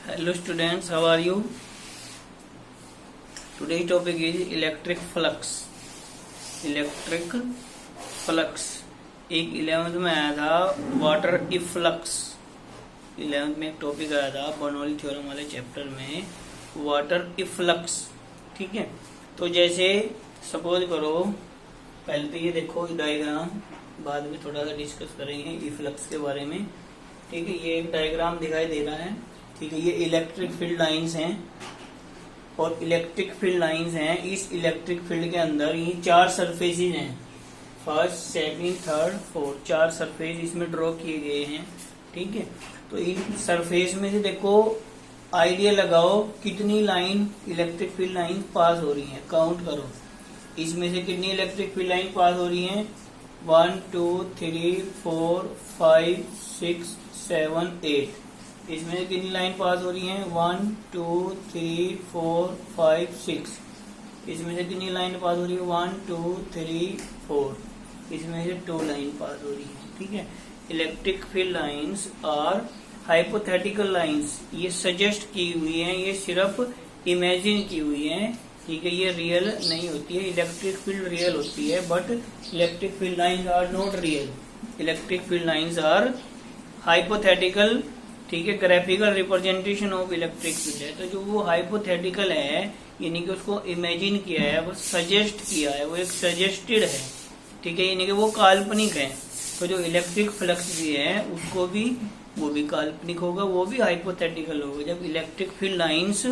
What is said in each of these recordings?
Hello students, how are you? Today's topic is electric flux. Electric flux. एक 11th में आया था water efflux. 11th में एक टॉपिक आया था बर्नौली थ्योरम वाले चैप्टर में वाटर इफ्लक्स. ठीक है, तो जैसे सपोज करो, पहले तो ये देखो डायग्राम, बाद में थोड़ा सा डिस्कस करेंगे इफ्लक्स के बारे में. ठीक है, ये एक डायग्राम दिखाई दे रहा है. ठीक है, ये इलेक्ट्रिक फील्ड लाइंस हैं और इलेक्ट्रिक फील्ड लाइंस हैं. इस इलेक्ट्रिक फील्ड के अंदर ये चार सरफेसेस हैं, फर्स्ट, सेकंड, थर्ड, फोर्थ. चार सरफेस इसमें ड्रॉ किए गए हैं. ठीक है, तो इन सरफेस में से देखो, आइडिया लगाओ कितनी लाइन इलेक्ट्रिक फील्ड लाइन पास हो रही है. काउंट करो, इसमें से कितनी इलेक्ट्रिक फील्ड लाइन पास हो रही है. 1 2 3 4 5 6 7 8. इसमें से कितनी लाइन पास हो रही है. 1 2 3 4 5 6. इसमें से कितनी लाइन पास हो रही है. 1 2 3 4. इसमें से 2 लाइन पास हो रही है. ठीक है, electric field lines are hypothetical lines. ये सजेस्ट की हुई है, ये सिर्फ इमेजिन की हुई है. ठीक है, ये रियल नहीं होती है. इलेक्ट्रिक फील्ड रियल होती है, but electric field lines are not real. Electric field lines are hypothetical. ठीक है, graphical representation of electric field है. तो जो वो हाइपोथेटिकल है, यानी कि उसको इमेजिन किया है, वो सजेस्ट किया है, वो एक सजेस्टेड है. ठीक है, यानी कि वो काल्पनिक है. तो जो इलेक्ट्रिक फ्लक्स भी है उसको भी, वो भी काल्पनिक होगा, वो भी हाइपोथेटिकल होगा. जब इलेक्ट्रिक फील्ड लाइंस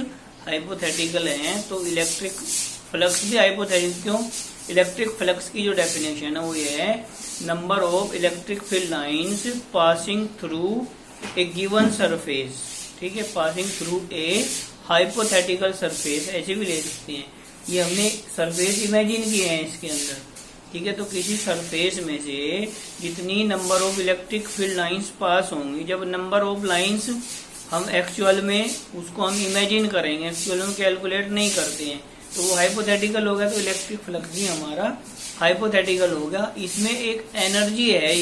हाइपोथेटिकल हैं तो इलेक्ट्रिक फ्लक्स भी हाइपोथेटिकल. क्यों? इलेक्ट्रिक फ्लक्स की जो डेफिनेशन है वो ये है, number of electric field lines passing through A given surface. ठीक है, passing through a hypothetical surface, ऐसे भी ले सकते हैं. ये हमने सरफेस इमेजिन किए हैं इसके अंदर. ठीक है, तो किसी सरफेस में से जितनी number of electric field lines pass होंगी, जब नंबर ऑफ लाइंस हम एक्चुअल में उसको हम इमेजिन करेंगे, एक्चुअल में कैलकुलेट नहीं करते हैं, तो वो हाइपोथेटिकल होगा. तो इलेक्ट्रिक फ्लक्स भी हमारा हाइपोथेटिकल होगा. इसमें एक एनर्जी है,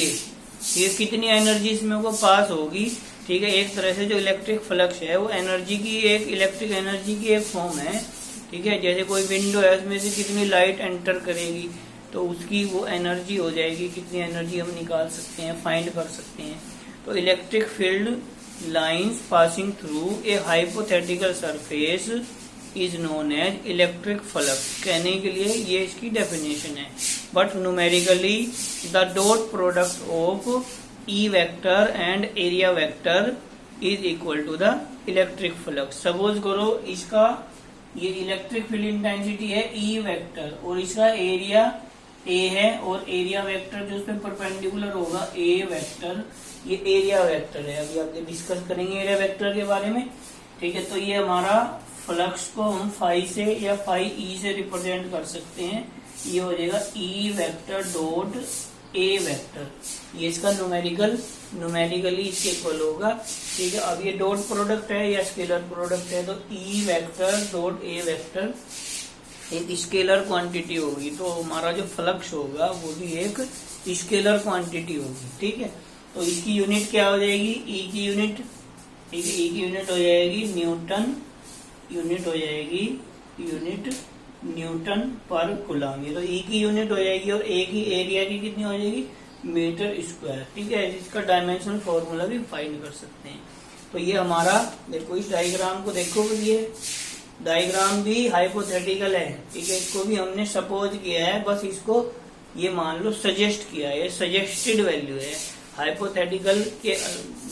ये कितनी एनर्जी इसमें को पास होगी. ठीक है, एक तरह से जो इलेक्ट्रिक फ्लक्स है वो एनर्जी की, एक इलेक्ट्रिक एनर्जी की एक फॉर्म है. ठीक है, जैसे कोई विंडो है, उसमें से कितनी लाइट एंटर करेगी तो उसकी वो एनर्जी हो जाएगी. कितनी एनर्जी हम निकाल सकते हैं, फाइंड कर सकते हैं. तो electric field lines passing through a hypothetical surface is known as electric flux. कहने के लिए ये इसकी डेफिनेशन है. But numerically the dot product of E vector and area vector is equal to the electric flux. Suppose करो इसका, ये electric field intensity है ई वेक्टर और इसका एरिया ए है, और एरिया वेक्टर जो उसमें परपेंडिकुलर होगा ए वेक्टर, ये एरिया वेक्टर है. अभी आगे डिस्कस करेंगे एरिया वेक्टर के बारे में. ठीक है, तो ये हमारा फ्लक्स को हम फाई से या फाई ई से रिप्रेजेंट कर सकते हैं. ये हो जाएगा ई वेक्टर डॉट ए वेक्टर. ये इसका न्यूमेरिकली इसके इक्वल होगा. ठीक है, अब ये डॉट प्रोडक्ट है या स्केलर प्रोडक्ट है, तो E vector dot A vector एक स्केलर क्वांटिटी होगी. तो हमारा जो फ्लक्स होगा वो भी एक स्केलर क्वांटिटी होगी. ठीक है, तो इसकी यूनिट क्या हो जाएगी. ई की यूनिट, ठीक है, ई की यूनिट हो जाएगी न्यूटन. यूनिट हो जाएगी न्यूटन पर कूलम. ये तो ई की यूनिट हो जाएगी, और ए की एरिया की कितनी हो जाएगी, मीटर स्क्वायर. ठीक है, इसका डायमेंशनल फॉर्मूला भी फाइंड कर सकते हैं. तो ये हमारा, देखो इस डायग्राम को देखो, ये डायग्राम भी हाइपोथेटिकल है. ठीक है, इसको भी हमने सपोज किया है, बस इसको ये मान लो सजेस्ट किया है, सजेस्टेड वैल्यू है. हाइपोथेटिकल के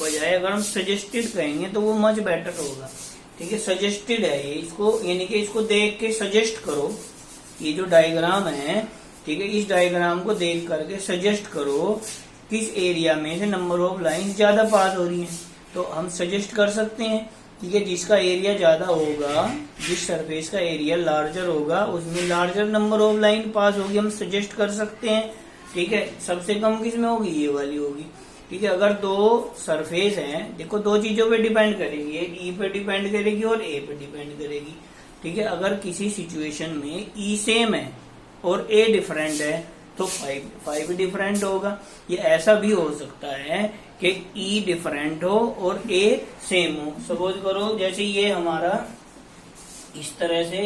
बजाय अगर हम सजेस्टेड कहेंगे तो वो मच बेटर होगा. ठीक है, सजेस्टेड है ये, इसको यानी कि इसको देख के सजेस्ट करो. ये जो डायग्राम है, ठीक है, इस डायग्राम को देख करके सजेस्ट करो किस एरिया में से नंबर ऑफ लाइन ज्यादा पास हो रही है. तो हम सजेस्ट कर सकते हैं. ठीक है, जिसका एरिया ज्यादा होगा, जिस सरफेस का एरिया लार्जर होगा, उसमें लार्जर नंबर ऑफ लाइन पास होगी, हम सजेस्ट कर सकते हैं. ठीक है, सबसे कम किसमें होगी, ये वाली होगी. ठीक है, अगर दो सरफेस हैं, देखो दो चीजों पे डिपेंड करेगी, एक ई पे डिपेंड करेगी और ए पे डिपेंड करेगी. ठीक है, अगर किसी सिचुएशन में ई सेम है और ए डिफरेंट है तो फाइव डिफरेंट होगा. ये ऐसा भी हो सकता है कि ई डिफरेंट हो और ए सेम हो। सपोज करो जैसे ये हमारा इस तरह से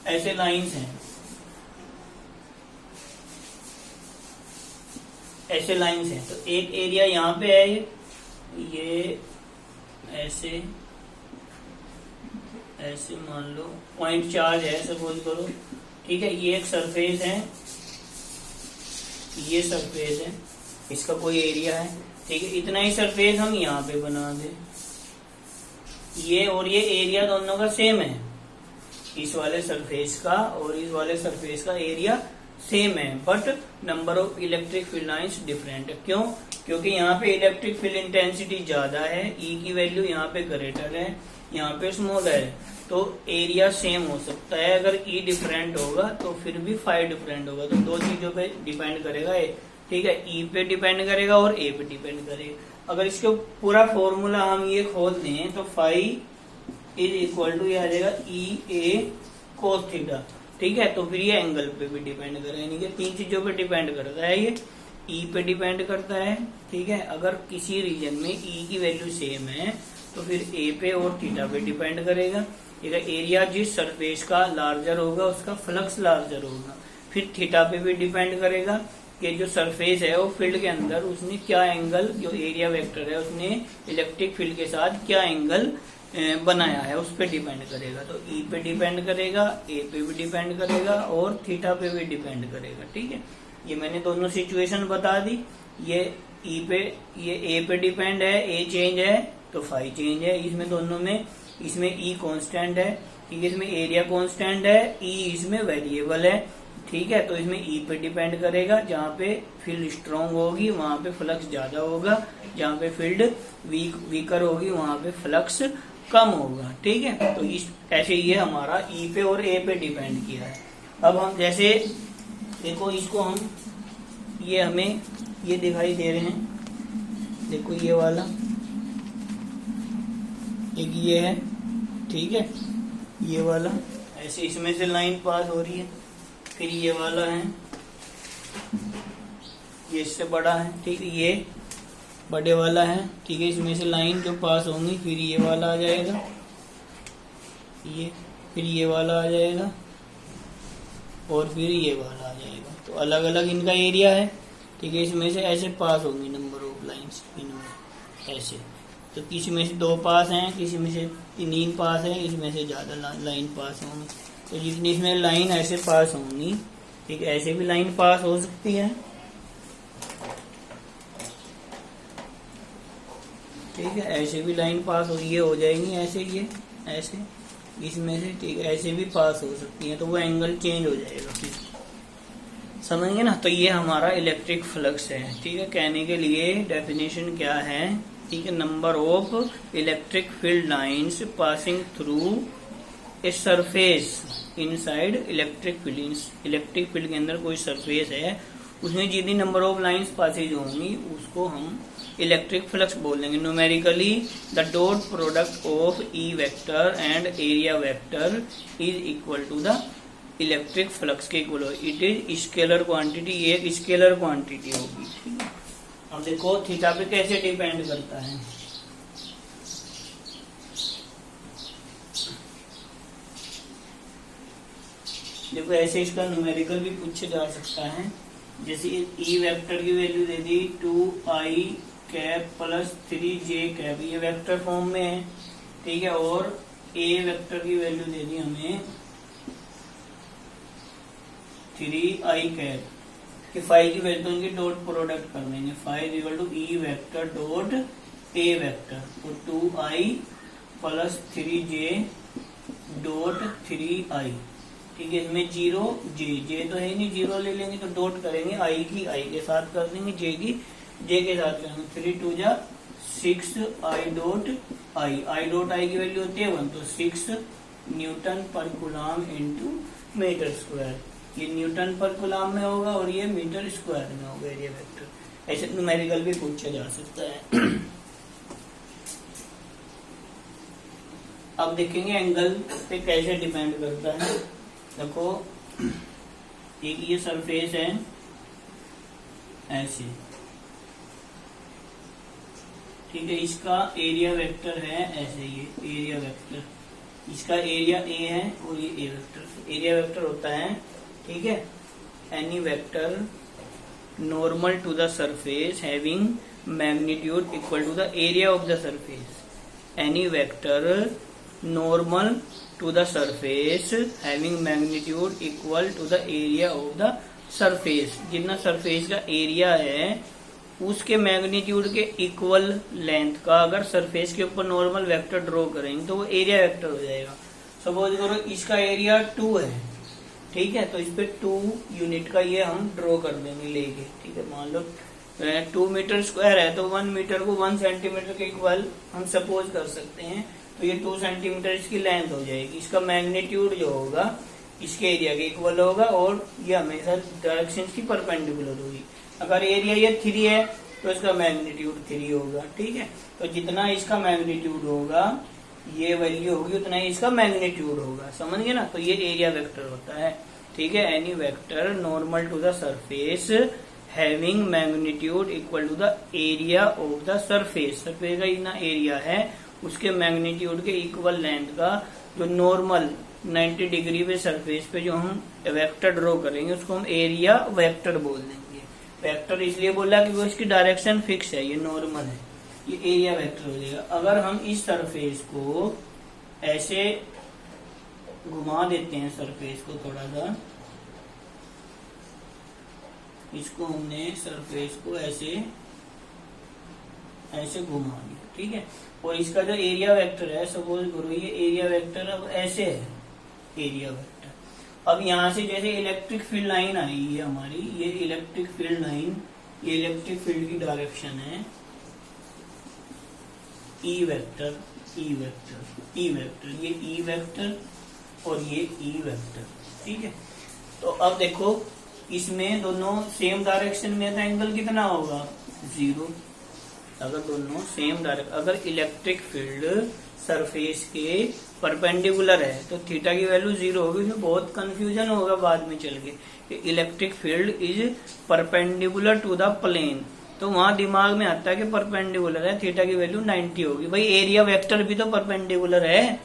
ऐसे लाइंस हैं, ऐसे लाइंस हैं, तो एक एरिया यहाँ पे है, ये ऐसे ऐसे मान लो पॉइंट चार्ज है सपोज करो, ठीक है। ये एक सरफेस है, ये सरफेस है, इसका कोई एरिया है, ठीक है। इतना ही सरफेस हम यहाँ पे बना दे, ये और ये एरिया दोनों का सेम है, इस वाले सरफेस का और इस वाले सरफेस का एरिया सेम है, but number of electric field lines different है। क्यों? क्योंकि यहाँ पे इलेक्ट्रिक फील्ड इंटेंसिटी ज्यादा है, ई की वैल्यू यहाँ पे ग्रेटर है, यहाँ पे स्मॉल है, तो एरिया सेम हो सकता है। अगर ई डिफरेंट होगा तो फिर भी फाई डिफरेंट होगा। तो दो चीजों पे डिपेंड करेगा, ठीक है, ई पे डिपेंड करेगा और ए पे डिपेंड करेगा। अगर इसको पूरा फॉर्मूला हम ये खोल दें तो फाई इज इक्वल टू ये आ जाएगा ई ए कोस थीटा, ठीक है। तो फिर ये एंगल पे भी डिपेंड करेगा, यानी कि तीन चीजों पे डिपेंड करता है। ये ई पे डिपेंड करता है, ठीक है। अगर किसी रीजन में ई की वैल्यू सेम है तो फिर ए पे और थीटा पे डिपेंड करेगा, ठीक है। एरिया जिस सरफेस का लार्जर होगा उसका फ्लक्स लार्जर होगा। फिर थीटा पे भी डिपेंड करेगा कि जो सरफेस है वो फील्ड के अंदर उसने क्या एंगल, जो एरिया वेक्टर है उसने इलेक्ट्रिक फील्ड के साथ क्या एंगल बनाया है, उस पर डिपेंड करेगा। तो ई पे डिपेंड करेगा, ए पे भी डिपेंड करेगा और थीटा पे भी डिपेंड करेगा, ठीक है। ये मैंने दोनों सिचुएशन बता दी। ये ई पे, ये ए पे डिपेंड है, ए चेंज है तो फाई चेंज है इसमें दोनों में। इसमें ई कांस्टेंट है, ठीक है, इसमें एरिया कांस्टेंट है, ई इसमें वेरिएबल है, ठीक है। तो इसमें ई पे डिपेंड करेगा, जहाँ पे फील्ड स्ट्रांग होगी वहां पे फ्लक्स ज्यादा होगा, जहाँ पे फील्ड वीकर होगी वहां पे फ्लक्स कम होगा, ठीक है। तो इस ऐसे ये हमारा ई पे और ए पे डिपेंड किया है। अब हम जैसे देखो इसको हम, ये हमें ये दिखाई दे रहे हैं, देखो ये वाला एक ये है, ठीक है, ये वाला ऐसे इसमें से लाइन पास हो रही है। फिर ये वाला है, ये इससे बड़ा है, ठीक है, ये बड़े वाला है, ठीक है, इसमें से लाइन जो पास होंगी। फिर ये वाला आ जाएगा, ये, फिर ये वाला आ जाएगा और फिर ये वाला आ जाएगा। तो अलग अलग इनका एरिया है, ठीक है। इसमें से ऐसे पास होंगी नंबर ऑफ लाइंस इनमें ऐसे, तो किसी में से 2 पास हैं, किसी में से 3 पास है, इसमें से ज्यादा लाइन पास होंगी। तो जितनी इसमें लाइन ऐसे पास होंगी, ठीक है, ऐसे भी लाइन पास हो सकती है, ठीक है, ऐसे भी लाइन पास हो, ये हो जाएंगी ऐसे, ये ऐसे इसमें से, ठीक है, ऐसे भी पास हो सकती है। तो वो एंगल चेंज हो जाएगा, फिर समझेंगे ना। तो ये हमारा इलेक्ट्रिक फ्लक्स है, ठीक है। कहने के लिए डेफिनेशन क्या है, ठीक है, number of electric field lines passing through a surface inside electric field. Electric field के अंदर कोई सरफेस है, उसमें जितनी नंबर ऑफ लाइंस पासेज होंगी उसको हम इलेक्ट्रिक फ्लक्स बोल देंगे। Numerically the dot product of E vector and area vector is equal to the electric flux के इक्वल हो। इट इज स्केलर क्वांटिटी, ये एक स्केलर क्वांटिटी होगी, ठीक है। अब देखो थीटा पे कैसे डिपेंड करता है। देखो ऐसे इसका न्यूमेरिकल भी पूछा जा सकता है। जैसे ई वेक्टर की वैल्यू दे दी 2i cap plus 3j cap, ये वेक्टर फॉर्म में है, ठीक है। और ए वेक्टर की वैल्यू दे दी हमें 3i कैप, कि फाई की वैल्यू उनकी डॉट प्रोडक्ट कर देंगे। Phi is equal to E vector dot A vector, तो 2i plus 3j dot 3i, ठीक है। इसमें 0 जे तो है नहीं, 0 ले लेंगे तो डॉट करेंगे, आई की आई के साथ कर देंगे, जे की जे के साथ करेंगे। 3 2 जा 6 आई डॉट आई की वैल्यू होती है 1, तो 6 न्यूटन पर कूलम इनटू मीटर स्क्वायर। ये न्यूटन पर कूलम में होगा और ये मीटर स्क्वायर में होगा एरिया वेक्टर। ऐसे न्यूमेरिकल भी पूछा जा सकता है। अब देखेंगे एंगल पे कैसे डिपेंड करता है। देखो एक ये सरफेस है ऐसे, ठीक है, इसका एरिया वेक्टर है ऐसे, ये एरिया वेक्टर, इसका एरिया ए है और ये ए वेक्टर। एरिया वेक्टर होता है, ठीक है, any vector normal to the surface having magnitude equal to the area of the surface. Any vector normal to the surface having magnitude equal to the area of the surface. जितना surface का area है उसके magnitude के equal length का अगर surface के ऊपर normal vector draw करेंगे तो वो एरिया वेक्टर हो जाएगा। सपोज करो इसका एरिया 2 है, ठीक है, तो इस पे 2 यूनिट का ये हम ड्रॉ कर देंगे लेके, ठीक है। मान लो 2 मीटर स्क्वायर है तो 1 मीटर को 1 सेंटीमीटर के इक्वल हम सपोज कर सकते हैं, तो ये 2 सेंटीमीटर इसकी लेंथ हो जाएगी। इसका मैग्नीट्यूड जो होगा इसके एरिया के इक्वल होगा और ये हमेशा डायरेक्शन की परपेंडिकुलर होगी। अगर एरिया ये 3 है तो इसका मैग्नीट्यूड 3 होगा, ठीक है। तो जितना इसका मैग्नीट्यूड होगा ये वैल्यू होगी उतना ही इसका मैग्नीट्यूड होगा, समझ गए ना। तो ये एरिया वेक्टर होता है, ठीक है। Any vector normal to the surface having magnitude equal to the area of the surface. Surface का जितना एरिया है उसके मैग्नीट्यूड के इक्वल लेंथ का जो नॉर्मल 90 डिग्री पे सरफेस पे जो हम वेक्टर ड्रॉ करेंगे उसको हम एरिया वेक्टर बोल देंगे। वेक्टर इसलिए बोला कि वो इसकी डायरेक्शन फिक्स है, ये नॉर्मल है, ये एरिया वेक्टर हो जाएगा। अगर हम इस सरफेस को ऐसे घुमा देते हैं, सरफेस को थोड़ा सा, इसको हमने सरफेस को ऐसे ऐसे घुमा दिया, ठीक है। और इसका जो एरिया वेक्टर है, सपोज करो ये एरिया वेक्टर अब ऐसे है, एरिया वेक्टर। अब यहाँ से जैसे इलेक्ट्रिक फील्ड लाइन आई है हमारी, ये इलेक्ट्रिक फील्ड लाइन, ये इलेक्ट्रिक फील्ड की डायरेक्शन है E vector, E vector, E vector, ये ई वेक्टर और ये ई वेक्टर, ठीक है। तो अब देखो इसमें दोनों सेम डायरेक्शन में है तो एंगल कितना होगा? 0। अगर दोनों सेम डायरेक्शन, अगर इलेक्ट्रिक फील्ड सरफेस के परपेंडिकुलर है तो थीटा की वैल्यू 0 होगी। इसमें बहुत कंफ्यूजन होगा बाद में चल के। Electric field is perpendicular to the plane, तो वहां दिमाग में आता है कि परपेंडिकुलर है, थीटा की वैल्यू 90 होगी। भाई एरिया वेक्टर भी तो परपेंडिकुलर है।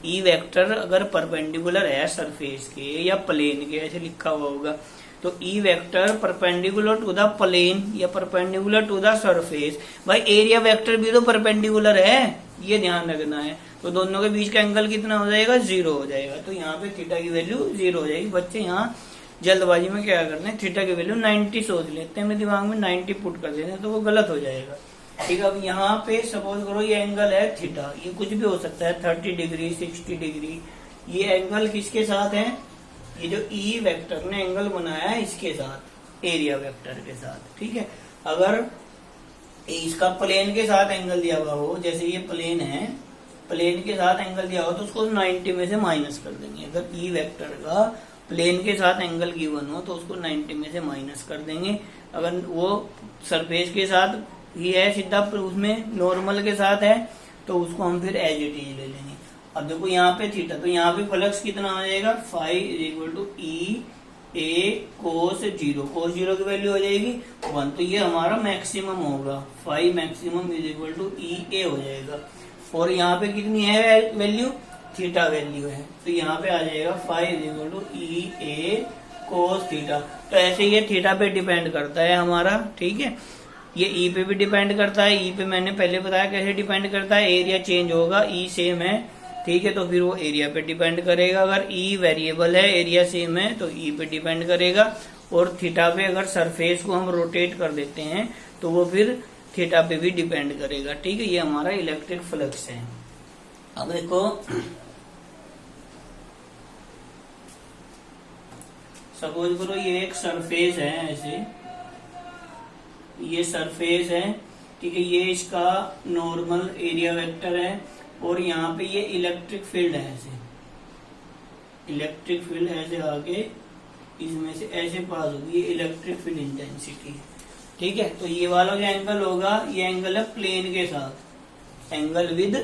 ई वेक्टर अगर परपेंडिकुलर है सरफेस के या प्लेन के, ऐसे लिखा हुआ होगा, तो E vector perpendicular to the plane या परपेंडिकुलर टू द सरफेस। भाई एरिया वेक्टर भी तो परपेंडिकुलर है, ये ध्यान रखना है। तो दोनों के बीच का एंगल कितना हो जाएगा? 0 हो जाएगा। तो यहाँ पे थीटा की वैल्यू 0 हो जाएगी। बच्चे यहाँ जल्दबाजी में क्या करते हैं, थीटा की वैल्यू 90 सोच लेते हैं, मेरे दिमाग में 90 पुट कर देते हैं, तो वो गलत हो जाएगा, ठीक है। अब यहाँ पे सपोज करो ये एंगल है थीटा, ये कुछ भी हो सकता है, 30 डिग्री, 60 डिग्री। ये एंगल किसके साथ है? ये जो ई वेक्टर ने एंगल बनाया है इसके साथ, एरिया वेक्टर के साथ, ठीक है। अगर इसका प्लेन के साथ एंगल दिया हुआ हो, जैसे ये प्लेन है, प्लेन के साथ एंगल दिया हो तो उसको 90 में से माइनस कर देंगे। अगर ई वेक्टर का प्लेन के साथ एंगल गिवन हो तो उसको 90 में से माइनस कर देंगे। अगर वो सरफेस के साथ ही है सीधा, उसमें नॉर्मल के साथ है, तो उसको हम फिर एज इट इज ले लेंगे। अब देखो यहाँ पे थीटा, तो यहाँ पे फ्लक्स कितना आ जाएगा? फाई = ई ए कोस 0। कोस 0 की वैल्यू हो जाएगी 1, तो ये हमारा मैक्सिमम होगा। फाई मैक्सिमम = ई ए हो जाएगा। और यहाँ पे कितनी है वैल्यू? थीटा वैल्यू है, तो यहाँ पे आ जाएगा फाई = ई ए कोस थीटा। तो ऐसे ये थीटा पे डिपेंड करता है हमारा, ठीक है। ये ई पे भी डिपेंड करता है। ई पे मैंने पहले बताया कैसे डिपेंड करता है, एरिया चेंज होगा, ई सेम है, ठीक है, तो फिर वो एरिया पे डिपेंड करेगा। अगर ई वेरिएबल है, एरिया सेम है, तो ई पे डिपेंड करेगा। और थीटा पे अगर सरफेस को हम रोटेट कर देते हैं तो वो फिर थीटा पे भी डिपेंड करेगा, ठीक है। ये हमारा इलेक्ट्रिक फ्लक्स है। अब देखो सपोज करो ये एक सरफेस है, ऐसे ये सरफेस है, ठीक है। ये इसका नॉर्मल एरिया वेक्टर है और यहाँ पे ये इलेक्ट्रिक फील्ड है, ऐसे इलेक्ट्रिक फील्ड ऐसे आके इसमें से ऐसे पास होगी, ये इलेक्ट्रिक फील्ड इंटेंसिटी है, ठीक है। तो ये वाला जो एंगल होगा, ये एंगल है प्लेन के साथ, angle with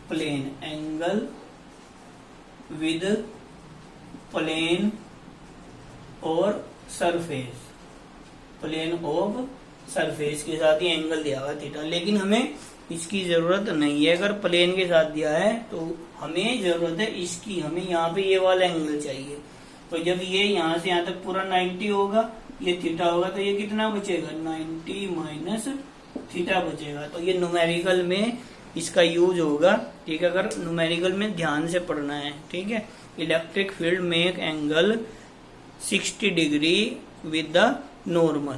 plane, angle with plane और सरफेस, प्लेन ऑफ सरफेस के साथ ही एंगल दिया हुआ थीटा। लेकिन हमें इसकी जरूरत नहीं है। अगर प्लेन के साथ दिया है तो हमें जरूरत है इसकी, हमें यहाँ पे ये वाला एंगल चाहिए। तो जब ये यहाँ से यहाँ तक पूरा 90 होगा, ये थीटा होगा, तो ये कितना बचेगा 90 माइनस थीटा बचेगा। तो ये न्यूमेरिकल में इसका यूज होगा, ठीक है, अगर न्यूमेरिकल में ध्यान से पढ़ना है, ठीक है। Electric field make angle 60 degree with the normal,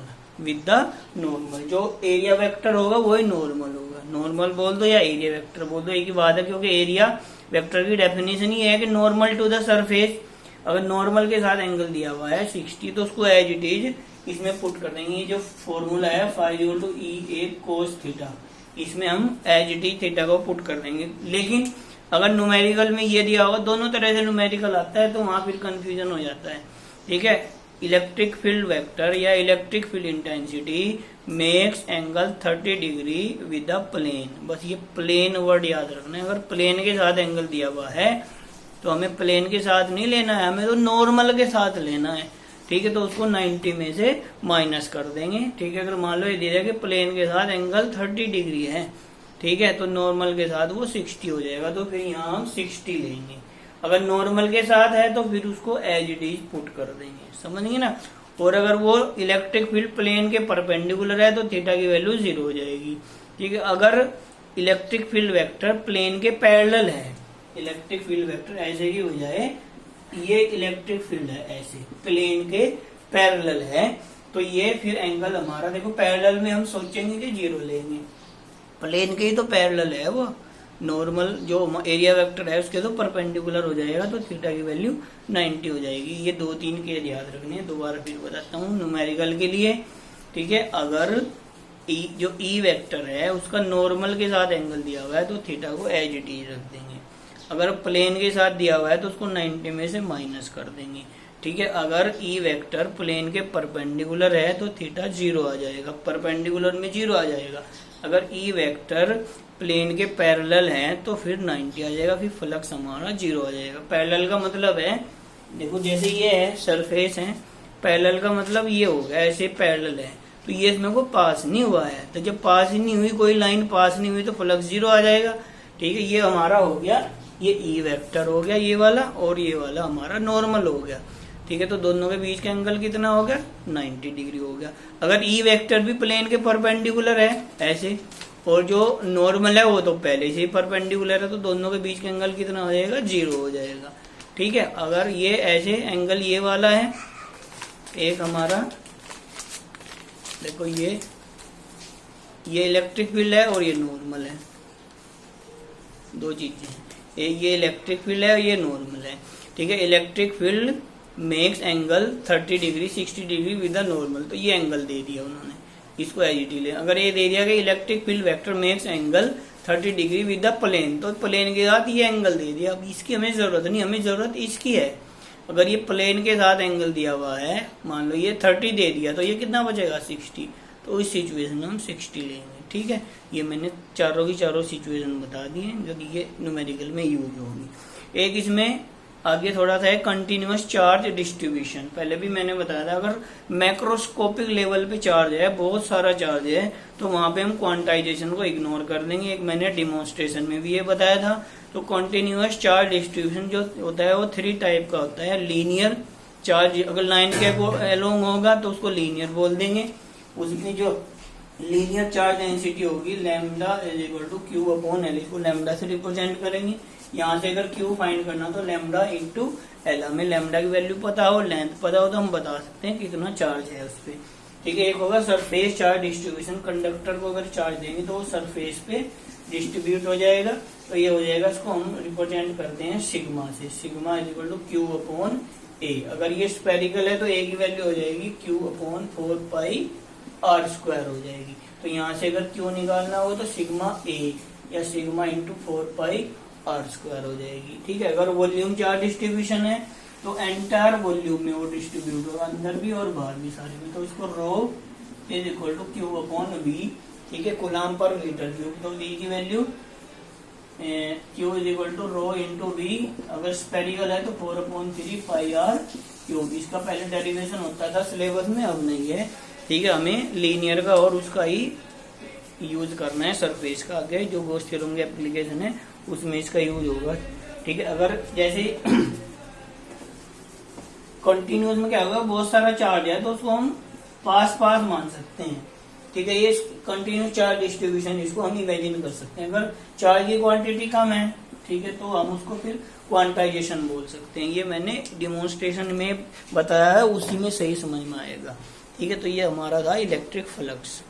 जो एरिया वेक्टर होगा वही नॉर्मल होगा। नॉर्मल बोल दो या एरिया वेक्टर बोल दो, एक ही बात है, क्योंकि एरिया वेक्टर की डेफिनेशन ही है कि नॉर्मल टू द सरफेस। अगर नॉर्मल के साथ एंगल दिया हुआ है 60, तो उसको एज इट इज इसमें पुट कर देंगे। जो फॉर्मूला है φ = cos थीटा, इसमें हम एज इट इज थीटा को पुट कर देंगे। लेकिन अगर न्यूमेरिकल में ये दिया होगा, दोनों तरह से न्यूमेरिकल आता है, तो वहां फिर कंफ्यूजन हो जाता है, ठीक है। इलेक्ट्रिक फील्ड वेक्टर या electric field intensity makes angle 30 degree with the plane. बस ये प्लेन वर्ड याद रखना है। अगर प्लेन के साथ एंगल दिया हुआ है तो हमें प्लेन के साथ नहीं लेना है, हमें तो नॉर्मल के साथ लेना है, ठीक है। तो उसको 90 में से माइनस कर देंगे, ठीक है। अगर मान लो ये दे दिया कि प्लेन के साथ एंगल 30 डिग्री है, ठीक है, तो नॉर्मल के साथ वो 60 हो जाएगा, तो फिर यहाँ हम 60 लेंगे। अगर नॉर्मल के साथ है तो फिर उसको एज इट इज पुट कर देंगे, समझिए ना। और अगर वो इलेक्ट्रिक फील्ड प्लेन के परपेंडिकुलर है तो थीटा की वैल्यू 0 हो जाएगी, ठीक है। अगर इलेक्ट्रिक फील्ड वेक्टर प्लेन के पैरेलल है, इलेक्ट्रिक फील्ड वेक्टर ऐसे ही हो जाए, ये इलेक्ट्रिक फील्ड है ऐसे प्लेन के पैरेलल है, तो ये फिर एंगल हमारा देखो पैरेलल में हम सोचेंगे कि 0 लेंगे, प्लेन के ही तो पैरेलल है वो। नॉर्मल जो एरिया वेक्टर है उसके तो परपेंडिकुलर हो जाएगा, तो थीटा की वैल्यू 90 हो जाएगी। ये 2-3 केस याद रखने हैं, दोबारा फिर बताता हूँ न्यूमेरिकल के लिए, ठीक है। अगर जो ई वेक्टर है उसका नॉर्मल के साथ एंगल दिया हुआ है तो थीटा को एज इट इज रख देंगे। अगर प्लेन के साथ दिया हुआ है तो उसको 90 में से माइनस कर देंगे, ठीक है। अगर ई वेक्टर प्लेन के परपेंडिकुलर है तो थीटा 0 आ जाएगा, परपेंडिकुलर में 0 आ जाएगा। अगर ई वेक्टर प्लेन के पैरेलल है तो फिर 90 आ जाएगा, फिर फ्लक्स हमारा 0 आ जाएगा। पैरेलल का मतलब है, देखो जैसे ये है सरफेस है, पैरेलल का मतलब ये हो गया ऐसे पैरेलल है, तो ये इसमें को पास नहीं हुआ है, तो जब पास ही नहीं हुई, कोई लाइन पास नहीं हुई, तो फ्लक्स 0 आ जाएगा, ठीक है। ये हमारा हो गया, ये ई वेक्टर हो गया ये वाला, और ये वाला हमारा नॉर्मल हो गया, ठीक है। तो दोनों के बीच का एंगल कितना हो गया 90 डिग्री हो गया। अगर ई वेक्टर भी प्लेन के परपेंडिकुलर है ऐसे, और जो नॉर्मल है वो तो पहले से ही परपेंडिकुलर है, तो दोनों के बीच का एंगल कितना हो जाएगा 0 हो जाएगा, ठीक है। अगर ये ऐसे एंगल ये वाला है, एक हमारा देखो ये इलेक्ट्रिक फील्ड है और ये नॉर्मल है, दो चीजें, ये इलेक्ट्रिक फील्ड है और ये नॉर्मल है, ठीक है। Electric field makes angle 30 degree 60 degree with the normal, तो ये एंगल दे दिया उन्होंने, इसको एज इट इज ले। अगर ये दे दिया कि electric field vector makes angle 30 degree with the plane, तो प्लेन के साथ ये एंगल दे दिया। अब इसकी हमें जरूरत नहीं, हमें जरूरत इसकी है। अगर ये प्लेन के साथ एंगल दिया हुआ है, मान लो ये 30 दे दिया, तो ये कितना बचेगा 60, तो इस सिचुएशन में हम 60 लेंगे, ठीक है। ये मैंने चारों की चारों सिचुएशन बता दी है जो कि ये न्यूमेरिकल में यूज होगी। एक इसमें आगे थोड़ा सा है कंटिन्यूअस चार्ज डिस्ट्रीब्यूशन, पहले भी मैंने बताया था। अगर मैक्रोस्कोपिक लेवल पे चार्ज है, बहुत सारा चार्ज है, तो वहां पे हम क्वांटाइजेशन को इग्नोर कर देंगे। एक मैंने डिमॉन्स्ट्रेशन में भी ये बताया था। तो कंटिन्यूअस चार्ज डिस्ट्रीब्यूशन जो होता है वो 3 टाइप का होता है। लीनियर चार्ज, अगर लाइन के अलोंग होगा तो उसको लीनियर बोल देंगे। उसकी जो लीनियर चार्ज डेंसिटी होगी lambda is equal to Q upon L, इसको लैम्डा से रिप्रेजेंट करेंगे। यहाँ से अगर क्यू फाइंड करना तो लैम्डा इंटू एल, हमें लैम्डा की वैल्यू पता हो, लेंथ पता हो, तो हम बता सकते हैं कितना चार्ज है उस पर, ठीक है। एक होगा सरफेस चार्ज डिस्ट्रीब्यूशन, कंडक्टर को अगर चार्ज देंगे तो वो सरफेस पे डिस्ट्रीब्यूट हो जाएगा, तो ये हो जाएगा, इसको हम रिप्रेजेंट करते हैं सिग्मा से। Sigma is equal to Q upon A. अगर ये स्पेरिकल है तो ए की वैल्यू हो जाएगी Q upon 4 pi R square हो जाएगी। तो यहाँ से अगर क्यू निकालना हो तो सिग्मा ए या sigma into 4 pi R square हो जाएगी, ठीक है। अगर वॉल्यूम चार्ज डिस्ट्रीब्यूशन है तो एंटायर वॉल्यूम में वो डिस्ट्रीब्यूट होगा, अंदर भी और बाहर भी सारे में। तो इसको rho is equal to Q upon V, ठीक है, कूलम पर मीटर क्यूब। तो वी की value Q is equal to rho into V. अगर स्पेरिकल है तो 4/3 पाई आर क्यूब। इसका पहले डेरिवेशन होता था सिलेबस में, अब नहीं है, ठीक है। हमें लीनियर का और उसका ही यूज करना है सरफेस का। आगे जो गॉस थ्योरम की एप्लीकेशन है उसमें इसका यूज होगा। ठीक है, अगर जैसे कंटिन्यूअस में क्या होगा, बहुत सारा चार्ज है तो उसको हम पास पास मान सकते हैं। ठीक है, ये कंटिन्यूस चार्ज डिस्ट्रीब्यूशन इसको हम इमेजिन कर सकते हैं। अगर चार्ज की क्वांटिटी कम है, ठीक है, तो हम उसको फिर क्वांटाइजेशन बोल सकते हैं। ये मैंने डिमोन्स्ट्रेशन में बताया है, उसी में सही समझ में आएगा। ठीक है, तो ये हमारा था इलेक्ट्रिक फ्लक्स।